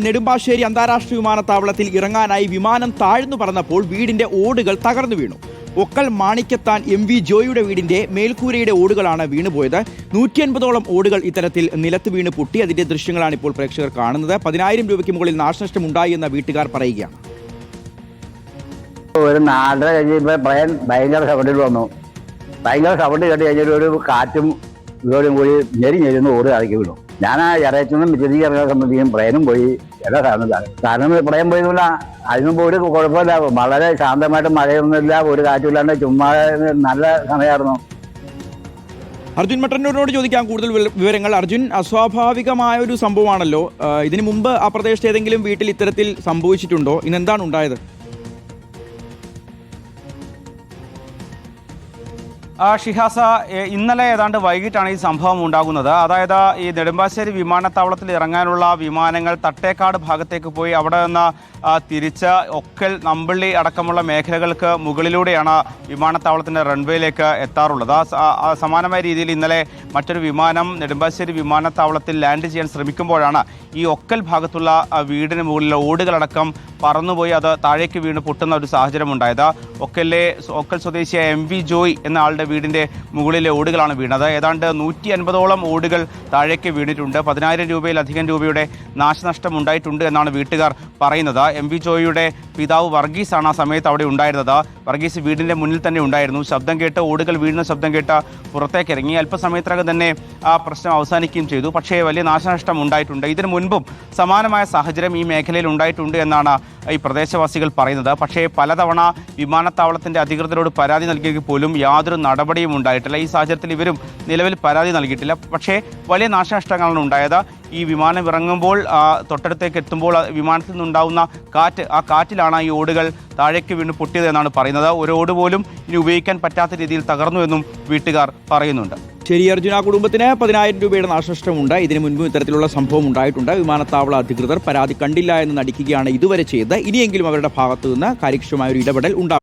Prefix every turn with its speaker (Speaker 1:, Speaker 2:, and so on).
Speaker 1: നെടുമ്പാശ്ശേരി അന്താരാഷ്ട്ര വിമാനത്താവളത്തിൽ ഇറങ്ങാനായി വിമാനം താഴ്ന്നു പറന്നപ്പോൾ വീടിന്റെ ഓടുകൾ തകർന്നു വീണു. ഒക്കൽ മാണിക്കത്താൻ MV ജോയിയുടെ വീടിന്റെ മേൽക്കൂരയുടെ ഓടുകളാണ് വീണുപോയത്. 150ഓളം ഓടുകൾ ഇത്തരത്തിൽ നിലത്ത് വീണ് പൊട്ടി. അതിന്റെ ദൃശ്യങ്ങളാണ് ഇപ്പോൾ പ്രേക്ഷകർ കാണുന്നത്. 10,000 രൂപയ്ക്ക് മുകളിൽ നാശനഷ്ടം ഉണ്ടായി എന്ന് വീട്ടുകാർ പറയുകയാണ്.
Speaker 2: ഒരു 4:30 കഴിഞ്ഞപ്പോൾ ഭയങ്കര സൗണ്ടിൽ വന്നു. ഭയങ്കര സൗണ്ട് കേട്ട് കഴിഞ്ഞിട്ട് ഒരു കാറ്റും ഇതോടും കൂടി ഞെരിഞ്ഞെരിന്ന് ഓട് ഇറക്കി വിടും. ഞാൻ ആ ഇറച്ചിനും മിച്ചതിക്ക് ഇറങ്ങാൻ സംബന്ധിക്കും പ്രേനും പോയി എല്ലാ കാരണം പ്രയം പോയിരുന്നില്ല. അതിനുമ്പോൾ ഒരു കുഴപ്പമില്ല, വളരെ ശാന്തമായിട്ട് മഴയൊന്നുമില്ല, ഒരു കാറ്റുമില്ലാണ്ട് ചുമ്മാ നല്ല സമയമായിരുന്നു.
Speaker 1: അർജുൻ മട്ടന്നൂരിനോട് ചോദിക്കാൻ കൂടുതൽ വിവരങ്ങൾ. അർജുൻ, അസ്വാഭാവികമായ ഒരു സംഭവമാണല്ലോ. ഇതിനു മുമ്പ് ആ പ്രദേശത്ത് ഏതെങ്കിലും വീട്ടിൽ ഇത്തരത്തിൽ സംഭവിച്ചിട്ടുണ്ടോ? ഇന്നെന്താണ് ഉണ്ടായത്?
Speaker 3: ഷിഹാസ, ഇന്നലെ ഏതാണ്ട് വൈകിട്ടാണ് ഈ സംഭവം ഉണ്ടാകുന്നത്. അതായത് ഈ നെടുമ്പാശ്ശേരി വിമാനത്താവളത്തിൽ ഇറങ്ങാനുള്ള വിമാനങ്ങൾ തട്ടേക്കാട് ഭാഗത്തേക്ക് പോയി അവിടെ നിന്ന് തിരിച്ച് ഒക്കൽ, നമ്പള്ളി അടക്കമുള്ള മേഖലകൾക്ക് മുകളിലൂടെയാണ് വിമാനത്താവളത്തിൻ്റെ റൺവേയിലേക്ക് എത്താറുള്ളത്. സമാനമായ രീതിയിൽ ഇന്നലെ മറ്റൊരു വിമാനം നെടുമ്പാശ്ശേരി വിമാനത്താവളത്തിൽ ലാൻഡ് ചെയ്യാൻ ശ്രമിക്കുമ്പോഴാണ് ഈ ഒക്കൽ ഭാഗത്തുള്ള വീടിന് മുകളിലെ ഓടുകളടക്കം പറന്നുപോയി അത് താഴേക്ക് വീണ് പൊട്ടുന്ന ഒരു സാഹചര്യം ഉണ്ടായത്. ഒക്കൽ സ്വദേശിയായ MV ജോയ് എന്ന ആളുടെ വീടിൻ്റെ മുകളിലെ ഓടുകളാണ് വീണത്. ഏതാണ്ട് 150ഓളം ഓടുകൾ താഴേക്ക് വീണിട്ടുണ്ട്. 10,000 രൂപയിലധികം രൂപയുടെ നാശനഷ്ടം ഉണ്ടായിട്ടുണ്ട് എന്നാണ് വീട്ടുകാർ പറയുന്നത്. MV ജോയിയുടെ പിതാവ് വർഗീസാണ് ആ സമയത്ത് അവിടെ ഉണ്ടായിരുന്നത്. വർഗീസ് വീടിൻ്റെ മുന്നിൽ തന്നെ ഉണ്ടായിരുന്നു. ശബ്ദം കേട്ട്, ഓടുകൾ വീഴുന്ന ശബ്ദം കേട്ട് പുറത്തേക്ക് ഇറങ്ങി. അല്പസമയത്തിനകം തന്നെ ആ പ്രശ്നം അവസാനിക്കുകയും ചെയ്തു. പക്ഷേ വലിയ നാശനഷ്ടം ഉണ്ടായിട്ടുണ്ട്. ഇതിനു മുൻപും സമാനമായ സാഹചര്യം ഈ മേഖലയിൽ ഉണ്ടായിട്ടുണ്ട് എന്നാണ് ഈ പ്രദേശവാസികൾ പറയുന്നത്. പക്ഷേ പലതവണ വിമാനത്താവളത്തിൻ്റെ അധികൃതരോട് പരാതി നൽകിയെങ്കിൽ പോലും യാതൊരു നടപടിയും ഉണ്ടായിട്ടില്ല. ഈ സാഹചര്യത്തിൽ ഇവരും നിലവിൽ പരാതി നൽകിയിട്ടില്ല. പക്ഷേ വലിയ നാശനഷ്ടങ്ങളാണ് ഉണ്ടായത്. ഈ വിമാനം ഇറങ്ങുമ്പോൾ തൊട്ടടുത്തേക്ക് എത്തുമ്പോൾ വിമാനത്തിൽ നിന്നുണ്ടാകുന്ന കാറ്റ്, ആ കാറ്റിലാണ് ഈ ഓടുകൾ താഴേക്ക് വീണ് പൊട്ടിയത് എന്നാണ് പറയുന്നത്. ഒരു ഓട് പോലും ഇനി ഉപയോഗിക്കാൻ പറ്റാത്ത രീതിയിൽ തകർന്നു എന്നും വീട്ടുകാർ പറയുന്നുണ്ട്.
Speaker 1: ശരി അർജുന, കുടുംബത്തിന് 10,000 രൂപയുടെ നാശനഷ്ടമുണ്ട്. ഇതിനു മുൻപും ഇത്തരത്തിലുള്ള സംഭവം ഉണ്ടായിട്ടുണ്ട്. വിമാനത്താവള അധികൃതർ പരാതി കണ്ടില്ല എന്ന് നടിക്കുകയാണ് ഇതുവരെ ചെയ്തത്. ഇനിയെങ്കിലും അവരുടെ ഭാഗത്തു നിന്ന് കാര്യക്ഷമമായ ഒരു ഇടപെടൽ ഉണ്ടാകും.